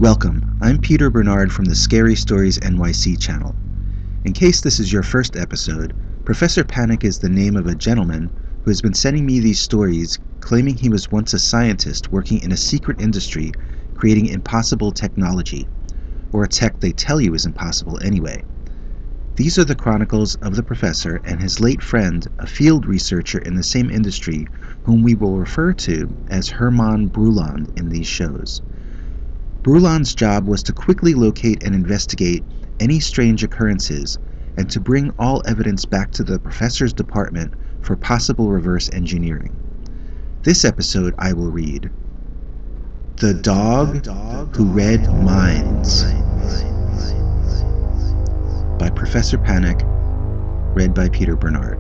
Welcome, I'm Peter Bernard from the ScaryStoriesNYC channel. In case this is your first episode, Professor Panic is the name of a gentleman who has been sending me these stories claiming he was once a scientist working in a secret industry creating impossible technology, or a tech they tell you is impossible anyway. These are the chronicles of the professor and his late friend, a field researcher in the same industry, whom we will refer to as Herman Bruland in these shows. Bruland's job was to quickly locate and investigate any strange occurrences and to bring all evidence back to the professor's department for possible reverse engineering. This episode I will read The Dog Who Read Minds by Professor Panic, read by Peter Bernard.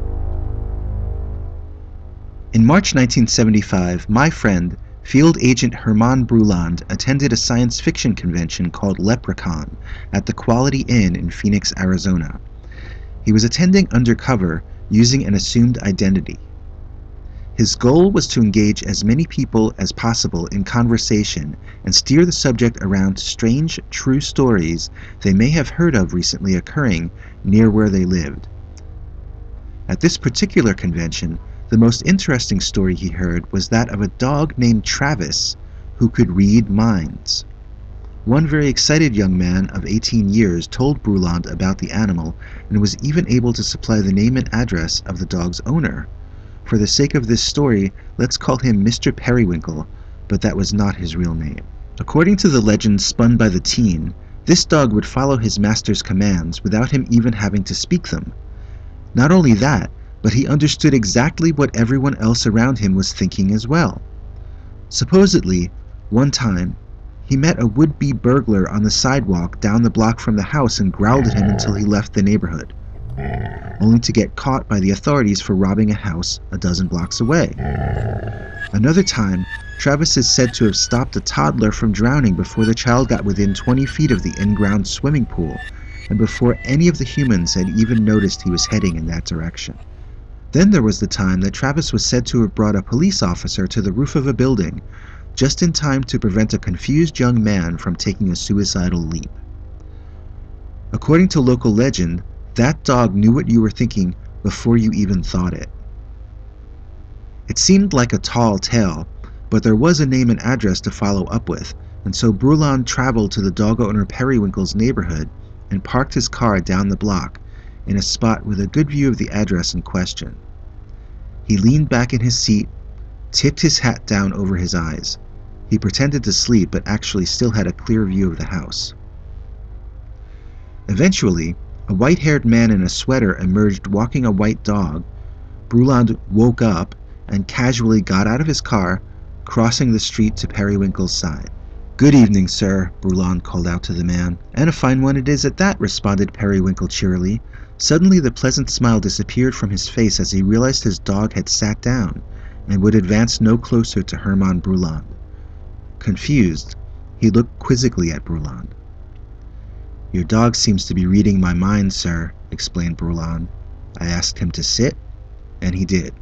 In March 1975, my friend, Field Agent Herman Bruland, attended a science fiction convention called Leprechaun at the Quality Inn in Phoenix, Arizona. He was attending undercover using an assumed identity. His goal was to engage as many people as possible in conversation and steer the subject around strange, true stories they may have heard of recently occurring near where they lived. At this particular convention, the most interesting story he heard was that of a dog named Travis who could read minds. One very excited young man of 18 years told Bruland about the animal and was even able to supply the name and address of the dog's owner. For the sake of this story, let's call him Mr. Periwinkle, but that was not his real name. According to the legend spun by the teen, this dog would follow his master's commands without him even having to speak them. Not only that, but he understood exactly what everyone else around him was thinking as well. Supposedly, one time, he met a would-be burglar on the sidewalk down the block from the house and growled at him until he left the neighborhood, only to get caught by the authorities for robbing a house a dozen blocks away. Another time, Travis is said to have stopped a toddler from drowning before the child got within 20 feet of the in-ground swimming pool, and before any of the humans had even noticed he was heading in that direction. Then there was the time that Travis was said to have brought a police officer to the roof of a building, just in time to prevent a confused young man from taking a suicidal leap. According to local legend, that dog knew what you were thinking before you even thought it. It seemed like a tall tale, but there was a name and address to follow up with, and so Bruland traveled to the dog owner Periwinkle's neighborhood and parked his car down the block, in a spot with a good view of the address in question. He leaned back in his seat, tipped his hat down over his eyes. He pretended to sleep but actually still had a clear view of the house. Eventually, a white-haired man in a sweater emerged walking a white dog. Bruland woke up and casually got out of his car, crossing the street to Periwinkle's side. "Good evening, sir," Bruland called out to the man. "And a fine one it is at that," responded Periwinkle cheerily. Suddenly the pleasant smile disappeared from his face as he realized his dog had sat down and would advance no closer to Herman Bruland. Confused, he looked quizzically at Bruland. "Your dog seems to be reading my mind, sir," explained Bruland. "I asked him to sit, and he did."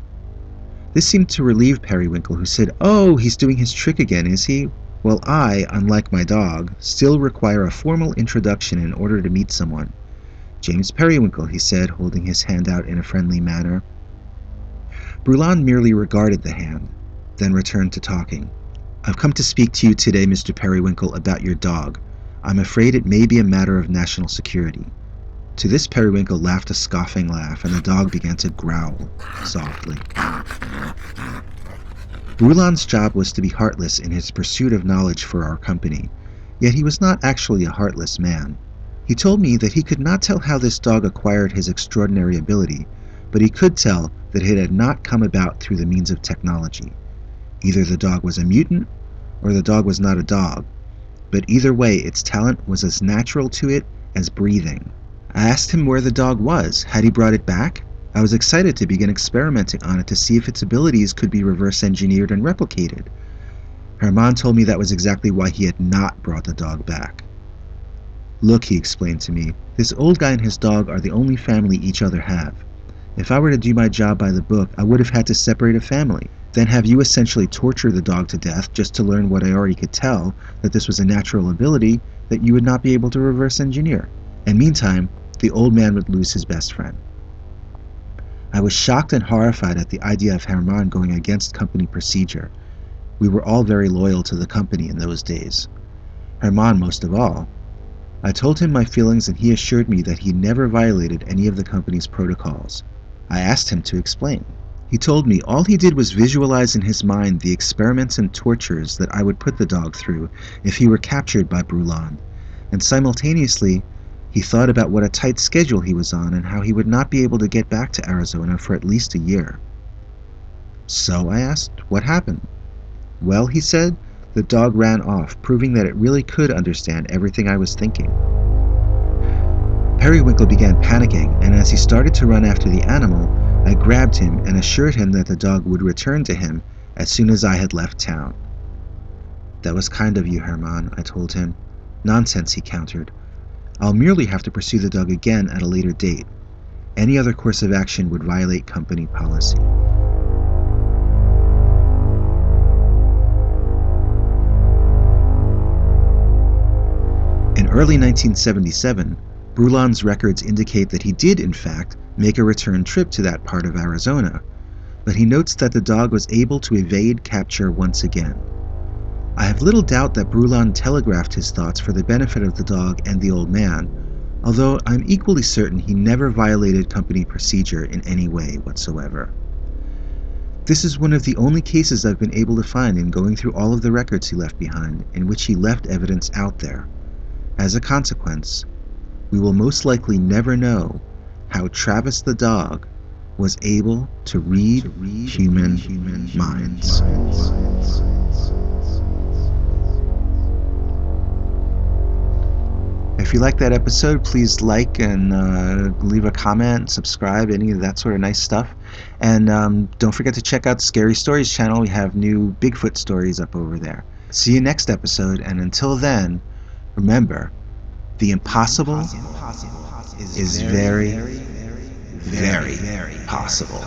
This seemed to relieve Periwinkle, who said, "Oh, he's doing his trick again, is he? Well, I, unlike my dog, still require a formal introduction in order to meet someone. James Periwinkle," he said, holding his hand out in a friendly manner. Bruland merely regarded the hand, then returned to talking. "I've come to speak to you today, Mr. Periwinkle, about your dog. I'm afraid it may be a matter of national security." To this Periwinkle laughed a scoffing laugh, and the dog began to growl softly. Bruland's job was to be heartless in his pursuit of knowledge for our company, yet he was not actually a heartless man. He told me that he could not tell how this dog acquired his extraordinary ability, but he could tell that it had not come about through the means of technology. Either the dog was a mutant, or the dog was not a dog, but either way its talent was as natural to it as breathing. I asked him where the dog was. Had he brought it back? I was excited to begin experimenting on it to see if its abilities could be reverse engineered and replicated. Herman told me that was exactly why he had not brought the dog back. "Look," he explained to me, "this old guy and his dog are the only family each other have. If I were to do my job by the book, I would have had to separate a family. then have you essentially torture the dog to death just to learn what I already could tell, that this was a natural ability that you would not be able to reverse engineer. And meantime, the old man would lose his best friend. I was shocked and horrified at the idea of Herman going against company procedure. We were all very loyal to the company in those days. Herman most of all. I told him my feelings and he assured me that he never violated any of the company's protocols. I asked him to explain. He told me all he did was visualize in his mind the experiments and tortures that I would put the dog through if he were captured by Bruland, and simultaneously he thought about what a tight schedule he was on and how he would not be able to get back to Arizona for at least a year. So, I asked, what happened? Well, he said, the dog ran off, proving that it really could understand everything I was thinking. Periwinkle began panicking, and as he started to run after the animal, I grabbed him and assured him that the dog would return to him as soon as I had left town. That was kind of you, Herman, I told him. Nonsense, he countered. I'll merely have to pursue the dog again at a later date. Any other course of action would violate company policy. In early 1977, Bruland's records indicate that he did, in fact, make a return trip to that part of Arizona, but he notes that the dog was able to evade capture once again. I have little doubt that Bruland telegraphed his thoughts for the benefit of the dog and the old man, although I'm equally certain he never violated company procedure in any way whatsoever. This is one of the only cases I've been able to find in going through all of the records he left behind in which he left evidence out there. As a consequence, we will most likely never know how Travis the dog was able to read human minds. If you like that episode, please like and leave a comment, subscribe, any of that sort of nice stuff. And don't forget to check out the Scary Stories channel. We have new Bigfoot stories up over there. See you next episode, and until then, remember, the impossible is very, very possible.